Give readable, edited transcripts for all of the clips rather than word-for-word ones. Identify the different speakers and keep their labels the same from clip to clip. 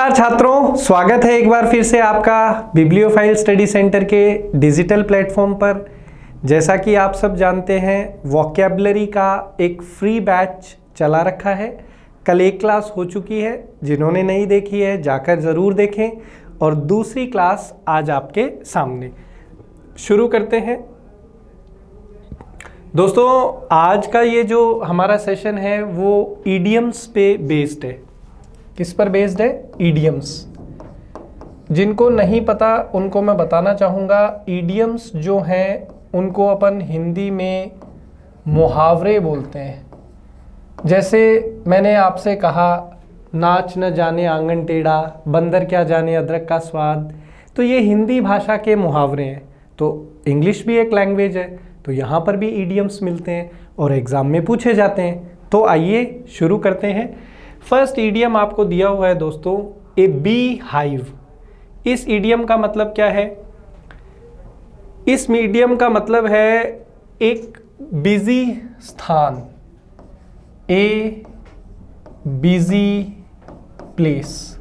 Speaker 1: नमस्कार छात्रों, स्वागत है एक बार फिर से आपका बिब्लियोफाइल स्टडी सेंटर के डिजिटल प्लेटफॉर्म पर। जैसा कि आप सब जानते हैं, वोकैबुलरी का एक फ्री बैच चला रखा है। कल एक क्लास हो चुकी है, जिन्होंने नहीं देखी है जाकर ज़रूर देखें, और दूसरी क्लास आज आपके सामने। शुरू करते हैं दोस्तों। आज का ये जो हमारा सेशन है वो ईडियम्स पे बेस्ड है। किस पर बेस्ड है? ईडियम्स। जिनको नहीं पता उनको मैं बताना चाहूँगा, ईडियम्स जो हैं उनको अपन हिंदी में मुहावरे बोलते हैं। जैसे मैंने आपसे कहा, नाच न जाने आंगन टेढ़ा, बंदर क्या जाने अदरक का स्वाद, तो ये हिंदी भाषा के मुहावरे हैं। तो इंग्लिश भी एक लैंग्वेज है, तो यहाँ पर भी ईडियम्स मिलते हैं और एग्ज़ाम में पूछे जाते हैं। तो आइए शुरू करते हैं। फर्स्ट ईडियम आपको दिया हुआ है दोस्तों, ए बी हाइव। इस ईडियम का मतलब क्या है? इस ईडियम का मतलब है एक बिजी स्थान, a busy place.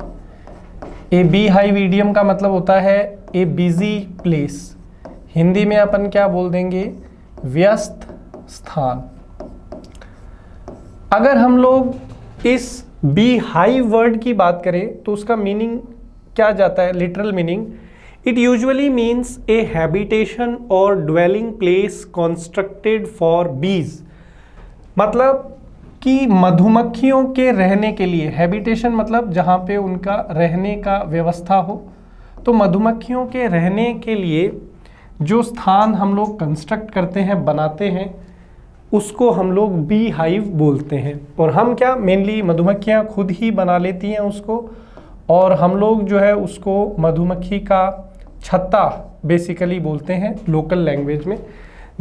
Speaker 1: A beehive idiom का मतलब होता है ए बिजी प्लेस। हिंदी में अपन क्या बोल देंगे? व्यस्त स्थान। अगर हम लोग इस बी हाइव वर्ड की बात करें तो उसका मीनिंग क्या जाता है? Literal meaning, it usually means A habitation और ड्वेलिंग प्लेस कंस्ट्रक्टेड फॉर बीज। मतलब कि मधुमक्खियों के रहने के लिए, हैबिटेशन मतलब जहाँ पे उनका रहने का व्यवस्था हो, तो मधुमक्खियों के रहने के लिए जो स्थान हम लोग कंस्ट्रक्ट करते हैं, बनाते हैं, उसको हम लोग बी हाइव बोलते हैं। और हम क्या, मेनली मधुमक्खियाँ खुद ही बना लेती हैं उसको, और हम लोग जो है उसको मधुमक्खी का छत्ता बेसिकली बोलते हैं लोकल लैंग्वेज में,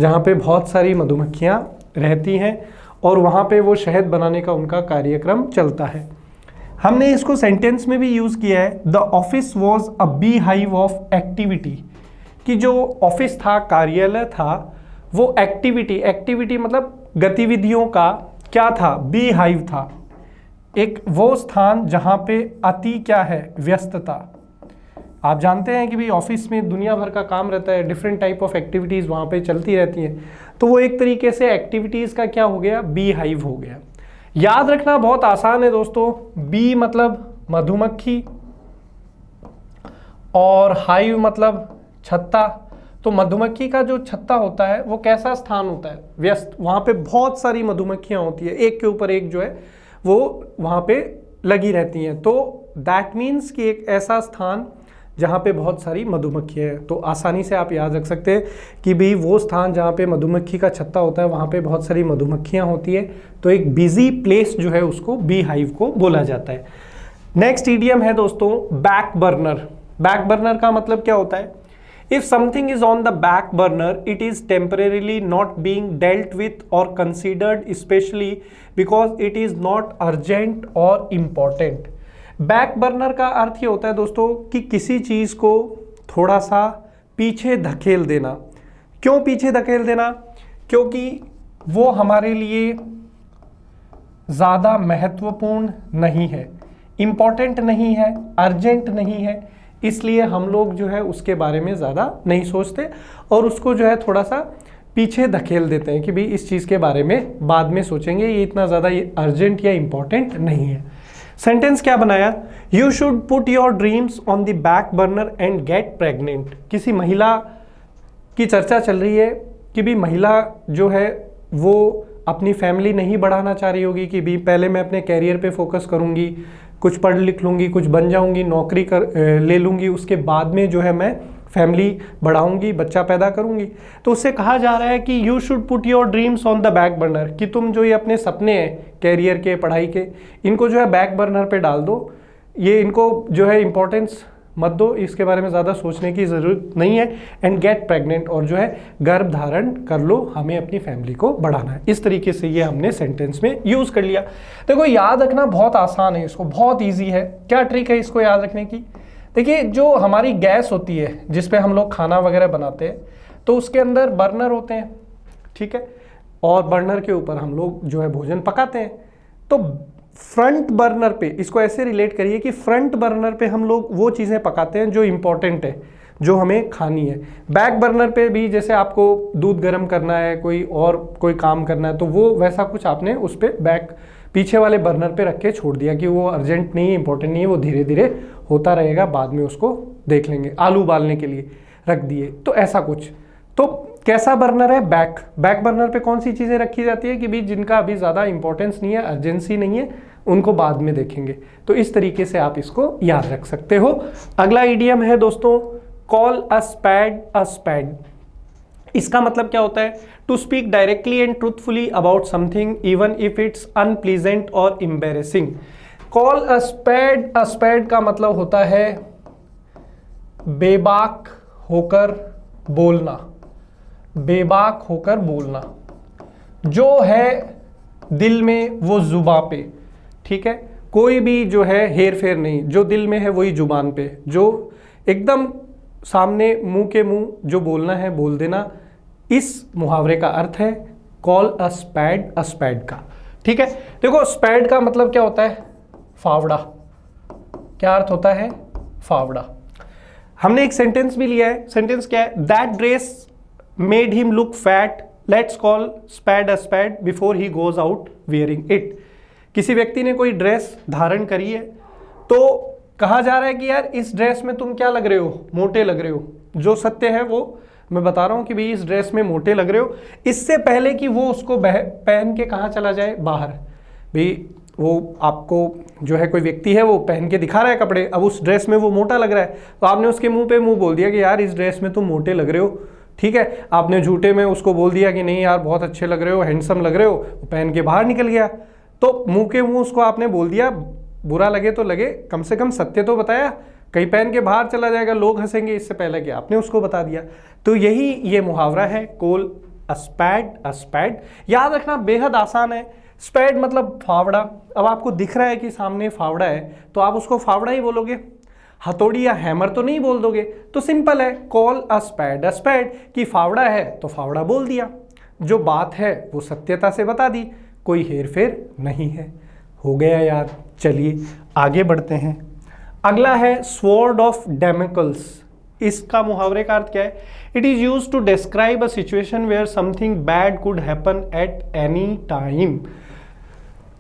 Speaker 1: जहाँ पे बहुत सारी मधुमक्खियाँ रहती हैं और वहाँ पे वो शहद बनाने का उनका कार्यक्रम चलता है। हमने इसको सेंटेंस में भी यूज़ किया है, the office was a bee hive of activity. कि जो ऑफिस था, कार्यालय था, वो एक्टिविटी मतलब गतिविधियों का क्या था? बी हाइव था। एक वो स्थान जहाँ पे अति क्या है? व्यस्तता। आप जानते हैं कि भाई ऑफिस में दुनिया भर का काम रहता है, डिफरेंट टाइप ऑफ एक्टिविटीज़ वहाँ पे चलती रहती हैं, तो वो एक तरीके से एक्टिविटीज़ का क्या हो गया? बी हाइव हो गया। याद रखना बहुत आसान है दोस्तों, बी मतलब मधुमक्खी और हाइव मतलब छत्ता। तो मधुमक्खी का जो छत्ता होता है वो कैसा स्थान होता है? व्यस्त। वहाँ पे बहुत सारी मधुमक्खियाँ होती है, एक के ऊपर एक जो है वो वहाँ पे लगी रहती हैं। तो दैट मीन्स कि एक ऐसा स्थान जहाँ पे बहुत सारी मधुमक्खियाँ हैं। तो आसानी से आप याद रख सकते हैं कि भाई वो स्थान जहाँ पे मधुमक्खी का छत्ता होता है, वहाँ पे बहुत सारी मधुमक्खियाँ होती है। तो एक बिजी प्लेस जो है उसको बी हाइव को बोला जाता है। नेक्स्ट ईडियम है दोस्तों, बैक बर्नर। बैक बर्नर का मतलब क्या होता है? If something is on the back burner, it is temporarily not being dealt with or considered, especially because it is not urgent or important. Back burner का अर्थ ये होता है दोस्तों कि किसी चीज़ को थोड़ा सा पीछे धकेल देना। क्यों पीछे धकेल देना? क्योंकि वो हमारे लिए ज़्यादा महत्वपूर्ण नहीं है, इम्पॉर्टेंट नहीं है, अर्जेंट नहीं है, इसलिए हम लोग जो है उसके बारे में ज़्यादा नहीं सोचते और उसको जो है थोड़ा सा पीछे धकेल देते हैं कि भाई इस चीज़ के बारे में बाद में सोचेंगे, ये इतना ज़्यादा ये अर्जेंट या इम्पॉर्टेंट नहीं है। सेंटेंस क्या बनाया? You should put your dreams on the back burner and get pregnant. किसी महिला की चर्चा चल रही है कि भी महिला जो है वो अपनी फैमिली नहीं बढ़ाना चाह रही होगी कि भी पहले मैं अपने कैरियर पे फोकस करूँगी, कुछ पढ़ लिख लूँगी, कुछ बन जाऊँगी, नौकरी ले लूँगी, उसके बाद में जो है मैं फैमिली बढ़ाऊँगी, बच्चा पैदा करूँगी। तो उससे कहा जा रहा है कि you should put your dreams on the back burner, कि तुम जो ये अपने सपने हैं कैरियर के, पढ़ाई के, इनको जो है बैक बर्नर पे डाल दो। ये इनको जो है इम्पोर्टेंस मत दो, इसके बारे में ज़्यादा सोचने की ज़रूरत नहीं है। एंड गेट प्रेग्नेंट, और जो है गर्भ धारण कर लो, हमें अपनी फैमिली को बढ़ाना है। इस तरीके से ये हमने सेंटेंस में यूज़ कर लिया। देखो याद रखना बहुत आसान है, इसको बहुत ईजी है। क्या ट्रिक है इसको याद रखने की? देखिए, जो हमारी गैस होती है जिस पे हम लोग खाना वगैरह बनाते हैं, तो उसके अंदर बर्नर होते हैं, ठीक है, और बर्नर के ऊपर हम लोग जो है भोजन पकाते हैं। तो फ्रंट बर्नर पे, इसको ऐसे रिलेट करिए कि फ्रंट बर्नर पे हम लोग वो चीज़ें पकाते हैं जो इंपॉर्टेंट है, जो हमें खानी है। बैक बर्नर पे भी जैसे आपको दूध गर्म करना है, कोई काम करना है, तो वो वैसा कुछ आपने उस पर पीछे वाले बर्नर पे रख के छोड़ दिया कि वो अर्जेंट नहीं है, इंपॉर्टेंट नहीं है, वो धीरे धीरे होता रहेगा, बाद में उसको देख लेंगे। आलू उबालने के लिए रख दिए, तो ऐसा कुछ। तो कैसा बर्नर है? बैक बर्नर पे कौन सी चीज़ें रखी जाती है कि भी जिनका अभी ज़्यादा इंपॉर्टेंस नहीं है, अर्जेंसी नहीं है, उनको बाद में देखेंगे। तो इस तरीके से आप इसको याद रख सकते हो। अगला इडियम है दोस्तों, कॉल अ स्पैड अ स्पैड। इसका मतलब क्या होता है? To speak directly and truthfully about something even if it's unpleasant और एम्बैरेसिंग। कॉल अ स्पैड का मतलब होता है बेबाक होकर बोलना, बेबाक होकर बोलना। जो है दिल में वो जुबां पे, ठीक है, कोई भी जो है हेर फेर नहीं, जो दिल में है वही जुबान पे, जो एकदम सामने मुंह के मुंह जो बोलना है बोल देना। इस मुहावरे का अर्थ है कॉल अ स्पैड का, ठीक है। देखो स्पैड का मतलब क्या होता है? फावड़ा। क्या अर्थ होता है? फावड़ा। हमने एक सेंटेंस भी लिया है, सेंटेंस क्या है? That dress made him look fat, let's call spade a spade before he goes out wearing it. किसी व्यक्ति ने कोई ड्रेस धारण करी है, तो कहा जा रहा है कि यार इस ड्रेस में तुम क्या लग रहे हो? मोटे लग रहे हो। जो सत्य है वो मैं बता रहा हूं कि भाई इस ड्रेस में मोटे लग रहे हो, इससे पहले कि वो उसको पहन के कहाँ चला जाए? बाहर। भाई वो आपको जो है कोई व्यक्ति है वो पहन के दिखा रहा है कपड़े, अब उस ड्रेस में वो मोटा लग रहा है, तो आपने उसके मुंह पे मुंह बोल दिया कि यार इस ड्रेस में तुम मोटे लग रहे हो, ठीक है। आपने झूठे में उसको बोल दिया कि नहीं यार बहुत अच्छे लग रहे हो, हैंडसम लग रहे हो, पहन के बाहर निकल गया। तो मुंह के मुंह उसको आपने बोल दिया, बुरा लगे तो लगे, कम से कम सत्य तो बताया। कहीं पहन के बाहर चला जाएगा, लोग हंसेंगे, इससे पहले कि आपने उसको बता दिया। तो यही ये मुहावरा है, कॉल अ स्पैड। याद रखना बेहद आसान है। स्पैड मतलब फावड़ा। अब आपको दिख रहा है कि सामने फावड़ा है, तो आप उसको फावड़ा ही बोलोगे, हथौड़ी या हैमर तो नहीं बोल दोगे। तो सिंपल है, कॉल अ स्पैड कि फावड़ा है तो फावड़ा बोल दिया, जो बात है वो सत्यता से बता दी, कोई हेर फेर नहीं है। हो गया यार। चलिए आगे बढ़ते हैं। अगला है स्वॉर्ड ऑफ डैमोक्लेस। इसका मुहावरे का अर्थ क्या है? It is used to describe a situation where something bad could happen at any time.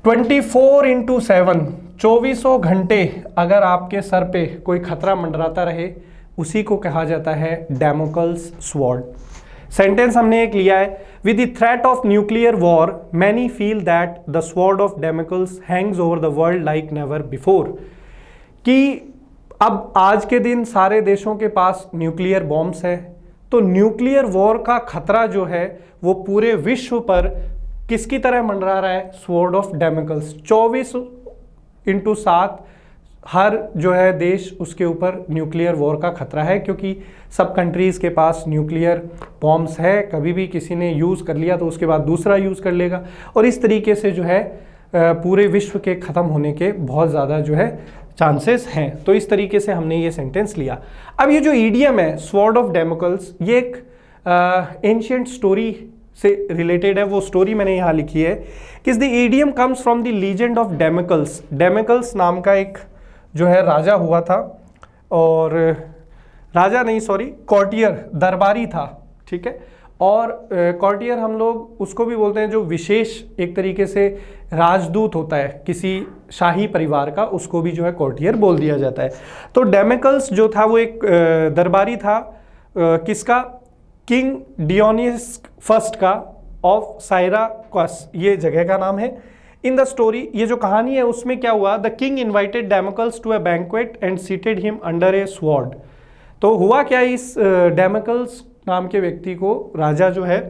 Speaker 1: 24/7 2400 घंटे अगर आपके सर पे कोई खतरा मंडराता रहे, उसी को कहा जाता है डैमोक्लेस स्वॉर्ड। सेंटेंस हमने एक लिया है, with the threat of nuclear war many feel that the sword of Damocles hangs over the world like never before. कि अब आज के दिन सारे देशों के पास न्यूक्लियर बॉम्ब्स है, तो न्यूक्लियर वॉर का खतरा जो है वो पूरे विश्व पर किसकी तरह मंडरा रहा है? Sword of डैमोक्लेस। 24/7 हर जो है देश, उसके ऊपर न्यूक्लियर वॉर का खतरा है, क्योंकि सब कंट्रीज़ के पास न्यूक्लियर बॉम्ब्स है। कभी भी किसी ने यूज़ कर लिया तो उसके बाद दूसरा यूज़ कर लेगा, और इस तरीके से जो है पूरे विश्व के ख़त्म होने के बहुत ज़्यादा जो है चांसेस हैं। तो इस तरीके से हमने ये सेंटेंस लिया। अब ये जो ईडियम है स्वॉर्ड ऑफ डैमोक्लेस, ये एक एंशिएंट स्टोरी से रिलेटेड है। वो स्टोरी मैंने यहाँ लिखी है कि the idiom comes from the legend of Damocles. Damocles नाम का एक जो है राजा हुआ था, और राजा नहीं सॉरी कॉर्टियर, दरबारी था, ठीक है। और कॉर्टियर हम लोग उसको भी बोलते हैं जो विशेष एक तरीके से राजदूत होता है किसी शाही परिवार का, उसको भी जो है कॉर्टियर बोल दिया जाता है। तो डैमोक्लेस जो था वो एक दरबारी था, किसका? किंग डियोनियस फर्स्ट का, ऑफ साइराकस, ये जगह का नाम है। इन द स्टोरी, ये जो कहानी है उसमें क्या हुआ? The king invited Damocles to a banquet and seated him under a sword. तो हुआ क्या, इस डैमोक्लेस नाम के व्यक्ति को राजा जो है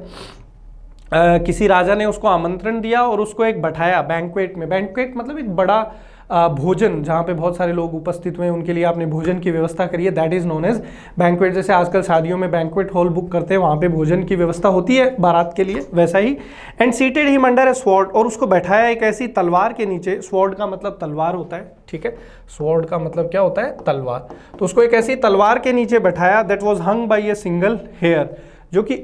Speaker 1: किसी राजा ने उसको आमंत्रण दिया और उसको एक बैठाया बैंक्वेट में। बैंक्वेट मतलब एक बड़ा भोजन, जहाँ पे बहुत सारे लोग उपस्थित हुए, उनके लिए आपने भोजन की व्यवस्था करी है, that is known as banquet. जैसे आजकल शादियों में बैंक्वेट हॉल बुक करते हैं, वहाँ पे भोजन की व्यवस्था होती है बारात के लिए, वैसा ही। And seated him under a sword, और उसको बैठाया एक ऐसी तलवार के नीचे। स्वॉर्ड का मतलब तलवार होता है, ठीक है। स्वॉर्ड का मतलब क्या होता है? तलवार। तो उसको एक ऐसी तलवार के नीचे बैठाया, that was hung by a single hair, जो कि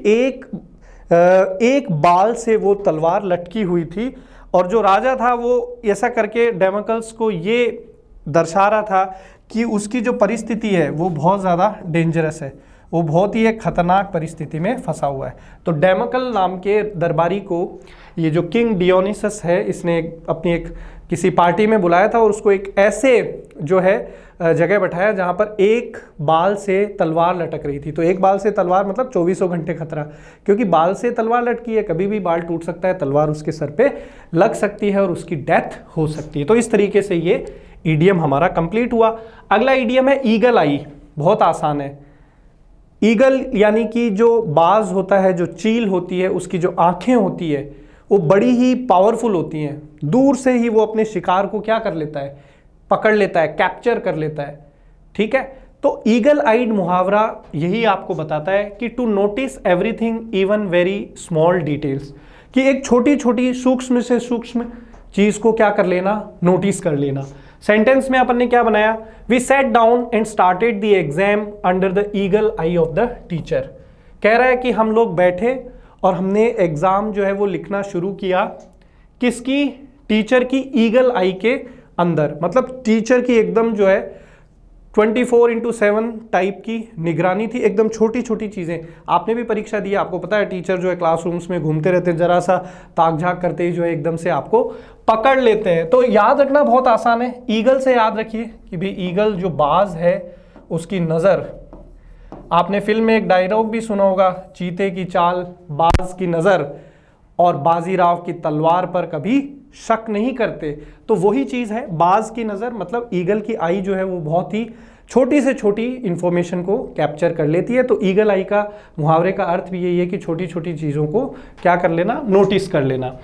Speaker 1: एक बाल से वो तलवार लटकी हुई थी, और जो राजा था वो ऐसा करके डेमोक्लस को ये दर्शा रहा था कि उसकी जो परिस्थिति है वो बहुत ज़्यादा डेंजरस है, वो बहुत ही एक खतरनाक परिस्थिति में फंसा हुआ है। तो डेमोक्ल नाम के दरबारी को ये जो किंग डियोनिसस है इसने अपनी एक किसी पार्टी में बुलाया था और उसको एक ऐसे जो है जगह बैठाया जहाँ पर एक बाल से तलवार लटक रही थी। तो एक बाल से तलवार मतलब 24 घंटे खतरा, क्योंकि बाल से तलवार लटकी है, कभी भी बाल टूट सकता है, तलवार उसके सर पे लग सकती है और उसकी डेथ हो सकती है। तो इस तरीके से ये ईडियम हमारा कंप्लीट हुआ। अगला ईडियम है ईगल आई। बहुत आसान है। ईगल यानी कि जो बाज होता है, जो चील होती है, उसकी जो आंखें होती है वो बड़ी ही पावरफुल होती हैं। दूर से ही वो अपने शिकार को क्या कर लेता है, पकड़ लेता है, कैप्चर कर लेता है। ठीक है, तो ईगल आइड मुहावरा यही आपको बताता है कि to notice everything even very small details, कि एक छोटी छोटी सूक्ष्म से सूक्ष्म चीज को क्या कर लेना, नोटिस कर लेना। सेंटेंस में अपन ने क्या बनाया, we sat down and started the exam under the eagle eye of the teacher. कह रहा है कि हम लोग बैठे और हमने एग्जाम जो है वो लिखना शुरू किया, किसकी, टीचर की ईगल आई के अंदर। मतलब टीचर की एकदम जो है 24/7 टाइप की निगरानी थी, एकदम छोटी छोटी चीज़ें। आपने भी परीक्षा दी है, आपको पता है टीचर जो है क्लासरूम्स में घूमते रहते हैं, जरा सा ताक झाक करते ही जो है एकदम से आपको पकड़ लेते हैं। तो याद रखना बहुत आसान है, ईगल से याद रखिए कि भाई ईगल जो बाज है उसकी नज़र, आपने फिल्म में एक डायलॉग भी सुना होगा, चीते की चाल बाज की नज़र और बाजीराव की तलवार पर कभी शक नहीं करते। तो वही चीज़ है, बाज की नज़र मतलब ईगल की आई जो है वो बहुत ही छोटी से छोटी इंफॉर्मेशन को कैप्चर कर लेती है। तो ईगल आई का मुहावरे का अर्थ भी यही है कि छोटी छोटी चीज़ों को क्या कर लेना, नोटिस कर लेना।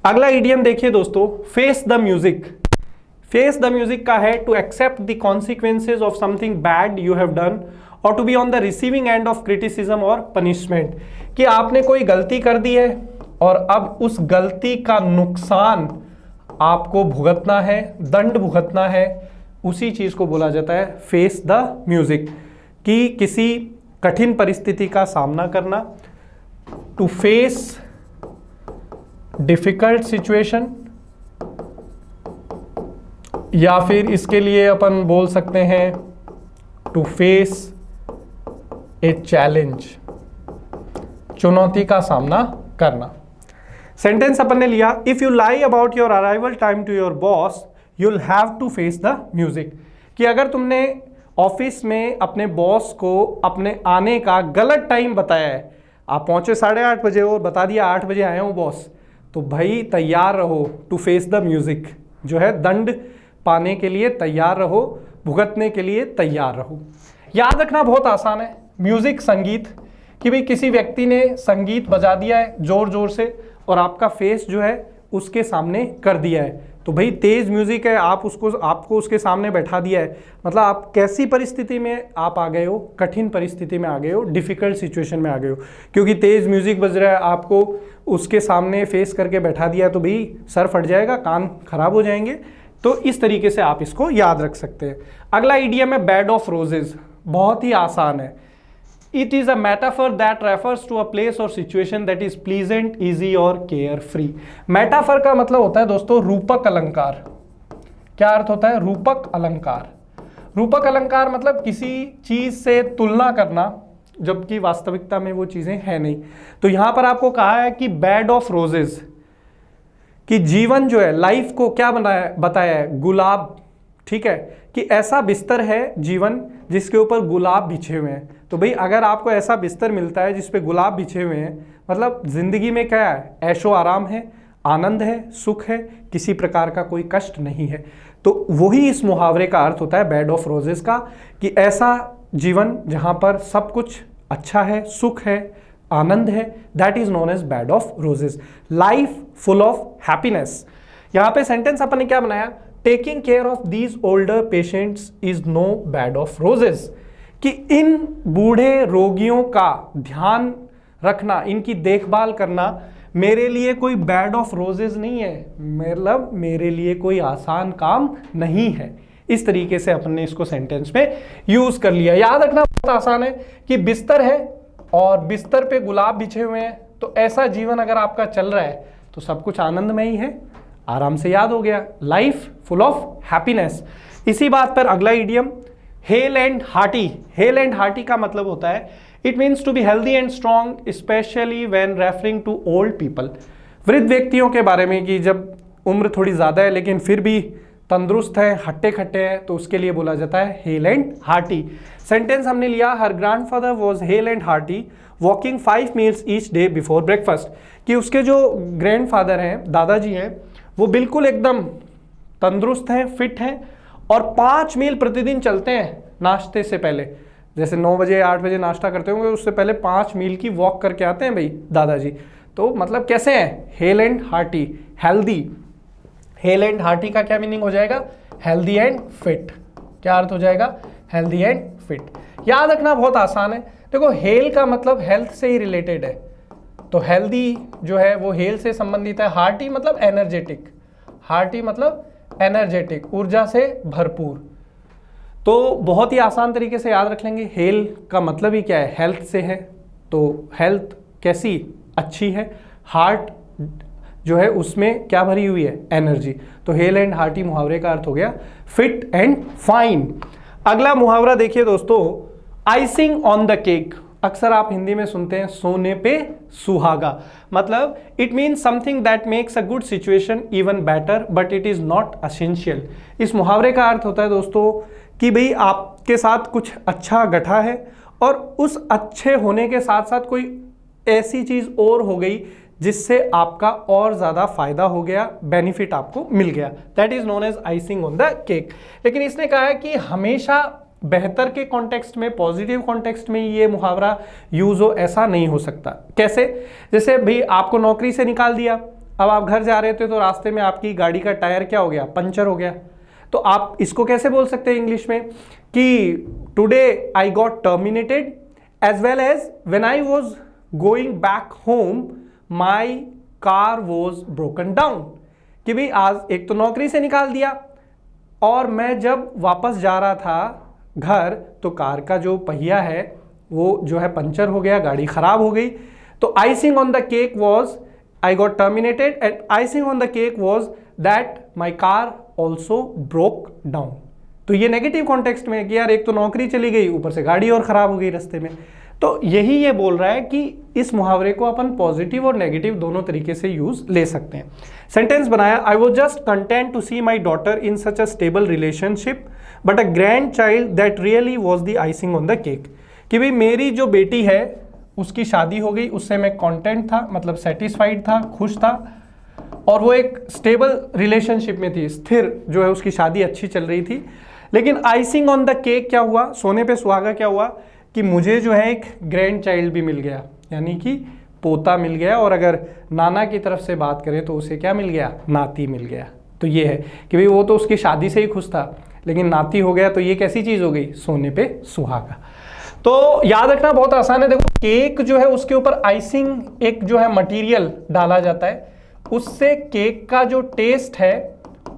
Speaker 1: अगला इडियम देखिए दोस्तों, face the music. Face the music का है to accept the consequences of something bad you have done और to be on the receiving end of criticism और पनिशमेंट। कि आपने कोई गलती कर दी है और अब उस गलती का नुकसान आपको भुगतना है, दंड भुगतना है, उसी चीज को बोला जाता है फेस द म्यूजिक। कि किसी कठिन परिस्थिति का सामना करना, टू फेस डिफिकल्ट सिचुएशन, या फिर इसके लिए अपन बोल सकते हैं टू फेस ए चैलेंज, चुनौती का सामना करना। सेंटेंस अपन ने लिया, if you lie about your arrival time to your boss you'll have to face the music. कि अगर तुमने ऑफिस में अपने बॉस को अपने आने का गलत टाइम बताया है, आप पहुंचे 8:30 बजे और बता दिया 8 बजे आए हूँ बॉस, तो भाई तैयार रहो, टू फेस द म्यूजिक जो है दंड पाने के लिए तैयार रहो, भुगतने के लिए तैयार रहो। याद रखना बहुत आसान है, म्यूजिक संगीत, कि भाई किसी व्यक्ति ने संगीत बजा दिया है जोर जोर से और आपका फेस जो है उसके सामने कर दिया है, तो भाई तेज म्यूजिक है, आपको उसके सामने बैठा दिया है, मतलब आप कैसी परिस्थिति में आप आ गए हो, कठिन परिस्थिति में आ गए हो, डिफिकल्ट सिचुएशन में आ गए हो, क्योंकि तेज म्यूजिक बज रहा है, आपको उसके सामने फेस करके बैठा दिया है, तो भाई सर फट जाएगा, कान खराब हो जाएंगे। तो इस तरीके से आप इसको याद रख सकते हैं। अगला इडियम है बेड ऑफ रोजेज। बहुत ही आसान है, it is a metaphor that refers to a place और situation that is pleasant, easy और केयर फ्री। मेटाफर का मतलब होता है दोस्तों रूपक अलंकार। क्या अर्थ होता है, रूपक अलंकार। रूपक अलंकार मतलब किसी चीज से तुलना करना जबकि वास्तविकता में वो चीजें हैं नहीं। तो यहां पर आपको कहा है कि बेड ऑफ रोजेज, कि जीवन जो है, लाइफ को क्या बताया है, गुलाब। ठीक है, कि ऐसा बिस्तर है जीवन जिसके ऊपर गुलाब बिछे हुए हैं। तो भाई अगर आपको ऐसा बिस्तर मिलता है जिस पे गुलाब बिछे हुए हैं, मतलब जिंदगी में क्या है, ऐशो आराम है, आनंद है, सुख है, किसी प्रकार का कोई कष्ट नहीं है। तो वही इस मुहावरे का अर्थ होता है बेड ऑफ रोजेस का, कि ऐसा जीवन जहां पर सब कुछ अच्छा है, सुख है, आनंद है, that is known as bed of roses. Life full of happiness. यहां पे सेंटेंस अपन ने क्या बनाया, taking care of these older patients is no bed of roses. कि इन बूढ़े रोगियों का ध्यान रखना, इनकी देखभाल करना मेरे लिए कोई बेड ऑफ रोजेस नहीं है, मतलब मेरे लिए कोई आसान काम नहीं है। इस तरीके से अपन ने इसको सेंटेंस में यूज कर लिया। याद रखना बहुत आसान है कि बिस्तर है और बिस्तर पे गुलाब बिछे हुए हैं, तो ऐसा जीवन अगर आपका चल रहा है तो सब कुछ आनंद में ही है, आराम से याद हो गया, लाइफ फुल ऑफ हैप्पीनेस। इसी बात पर अगला idiom hale and hearty. Hale and hearty का मतलब होता है it means to be healthy and strong specially when referring to old people. वृद्ध व्यक्तियों के बारे में कि जब उम्र थोड़ी ज़्यादा है लेकिन फिर भी तंदुरुस्त है, हट्टे खट्टे हैं, तो उसके लिए बोला जाता है हेल एंड हार्टी। सेंटेंस हमने लिया her grandfather was hale and hearty walking 5 miles each day before breakfast. कि उसके जो ग्रैंडफादर हैं, दादाजी हैं, वो बिल्कुल एकदम तंदुरुस्त हैं, फिट हैं और 5 मील प्रतिदिन चलते हैं नाश्ते से पहले। जैसे 9 बजे 8 बजे नाश्ता करते होंगे, उससे पहले 5 मील की वॉक करके आते हैं भाई दादाजी। तो मतलब कैसे हैं? Hello and hearty, healthy. Hello and hearty का क्या मीनिंग हो जाएगा? Healthy and fit. क्या अर्थ हो जाएगा? Healthy and fit. याद रखना बहुत आसान है। देखो हेल का मतलब हेल्थ से ही रिलेटेड है, तो हेल्दी जो है वो हेल से संबंधित है। हार्टी मतलब एनर्जेटिक, हार्टी मतलब एनर्जेटिक, ऊर्जा से भरपूर। तो बहुत ही आसान तरीके से याद रख लेंगे। हेल का मतलब ही क्या है? हेल्थ से है, तो हेल्थ कैसी? अच्छी है। हार्ट जो है उसमें क्या भरी हुई है? एनर्जी। तो हेल एंड हार्टी मुहावरे का अर्थ हो गया फिट एंड फाइन। अगला मुहावरा देखिए दोस्तों, आइसिंग ऑन द केक। अक्सर आप हिंदी में सुनते हैं सोने पे सुहागा। मतलब it means something that makes a good situation even better but it is not essential. इस मुहावरे का अर्थ होता है दोस्तों कि भाई आपके साथ कुछ अच्छा घटा है और उस अच्छे होने के साथ साथ कोई ऐसी चीज और हो गई जिससे आपका और ज्यादा फायदा हो गया, बेनिफिट आपको मिल गया। That is known as icing on the cake. लेकिन इसने कहा है कि हमेशा बेहतर के कॉन्टेक्स्ट में, पॉजिटिव कॉन्टेक्स्ट में ये मुहावरा यूज हो, ऐसा नहीं हो सकता। कैसे? जैसे भाई आपको नौकरी से निकाल दिया, अब आप घर जा रहे थे तो रास्ते में आपकी गाड़ी का टायर क्या हो गया? पंचर हो गया। तो आप इसको कैसे बोल सकते हैं इंग्लिश में कि today I got terminated as well as when I was going back home my car was broken down. कि भाई आज एक तो नौकरी से निकाल दिया और मैं जब वापस जा रहा था घर तो कार का जो पहिया है वो जो है पंचर हो गया, गाड़ी खराब हो गई। तो icing on the cake was I got terminated and icing on the cake was that my car also broke down. तो ये नेगेटिव कॉन्टेक्स्ट में है कि यार एक तो नौकरी चली गई, ऊपर से गाड़ी और खराब हो गई रास्ते में। तो यही ये बोल रहा है कि इस मुहावरे को अपन पॉजिटिव और नेगेटिव दोनों तरीके से यूज ले सकते हैं। सेंटेंस बनाया, I was just content to see my daughter in such a stable relationship but a grandchild that really was the icing on the cake. कि भाई मेरी जो बेटी है उसकी शादी हो गई, उससे मैं कॉन्टेंट था, मतलब सेटिस्फाइड था, खुश था, और वो एक स्टेबल रिलेशनशिप में थी, स्थिर जो है उसकी शादी अच्छी चल रही थी। लेकिन आइसिंग ऑन द केक क्या हुआ? सोने पे सुहागा क्या हुआ कि मुझे जो है एक ग्रैंड चाइल्ड भी मिल गया, यानी कि पोता मिल गया। और अगर नाना की तरफ से बात करें तो उसे क्या मिल गया? नाती मिल गया। तो ये है कि भाई वो तो उसकी शादी से ही खुश था, लेकिन नाती हो गया, तो ये कैसी चीज हो गई? सोने पे सुहागा। तो याद रखना बहुत आसान है। देखो केक जो है उसके ऊपर आइसिंग एक जो है मटेरियल डाला जाता है, उससे केक का जो टेस्ट है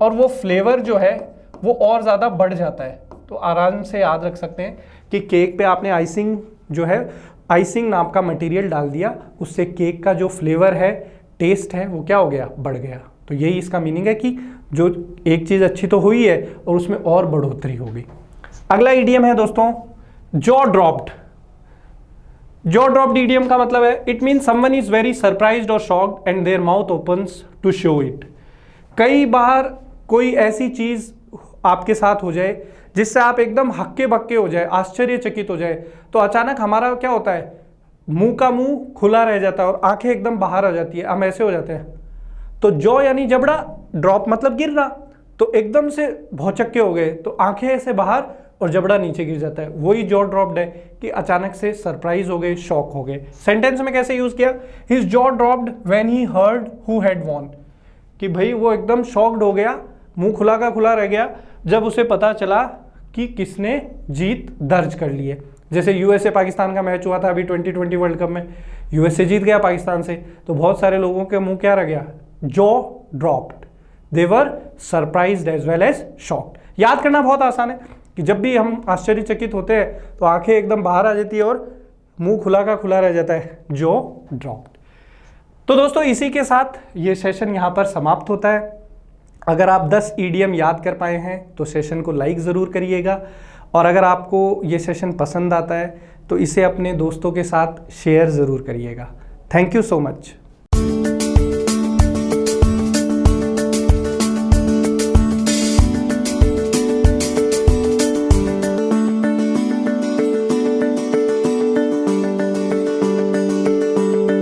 Speaker 1: और वो फ्लेवर जो है वो और ज्यादा बढ़ जाता है। तो आराम से याद रख सकते हैं कि केक पे आपने आइसिंग जो है, आइसिंग नाम का मटेरियल डाल दिया, उससे केक का जो फ्लेवर है, टेस्ट है, वो क्या हो गया? बढ़ गया। तो यही इसका मीनिंग है कि जो एक चीज अच्छी तो हुई है और उसमें और बढ़ोतरी हो गई। अगला इडियम है दोस्तों jaw dropped. Jaw dropped idiom का मतलब है it mean someone is very surprised और shocked and their mouth opens to show it. कई बार कोई ऐसी चीज आपके साथ हो जाए जिससे आप एकदम हक्के बक्के हो जाए, आश्चर्यचकित हो जाए, तो अचानक हमारा क्या होता है? मुंह का मुंह खुला रह जाता है और आंखें एकदम बाहर आ जाती है, हम ऐसे हो जाते हैं। तो जॉ यानी जबड़ा, ड्रॉप मतलब गिरना, तो एकदम से भौचक्के हो गए, तो आंखें ऐसे बाहर और जबड़ा नीचे गिर जाता है। वही जॉ ड्रॉप्ड है कि अचानक से सरप्राइज हो गए, शॉक हो गए। सेंटेंस में कैसे यूज किया? His jaw dropped when he heard who had won. कि भाई वो एकदम शॉक्ड हो गया, मुंह खुला का खुला रह गया जब उसे पता चला कि किसने जीत दर्ज कर ली है। जैसे यूएसए पाकिस्तान का मैच हुआ था अभी 2020 वर्ल्ड कप में, यूएसए जीत गया पाकिस्तान से, तो बहुत सारे लोगों के मुंह क्या रह गया? Jaw dropped. They were surprised as well as shocked. याद करना बहुत आसान है कि जब भी हम आश्चर्यचकित होते हैं तो आंखें एकदम बाहर आ जाती है और मुंह खुला का खुला रह जाता है, जॉ ड्रॉप्ड। तो दोस्तों इसी के साथ ये सेशन यहाँ पर समाप्त होता है। अगर आप 10 ईडियम याद कर पाए हैं तो सेशन को लाइक ज़रूर करिएगा, और अगर आपको ये सेशन पसंद आता है तो इसे अपने दोस्तों के साथ शेयर ज़रूर करिएगा। Thank you so much.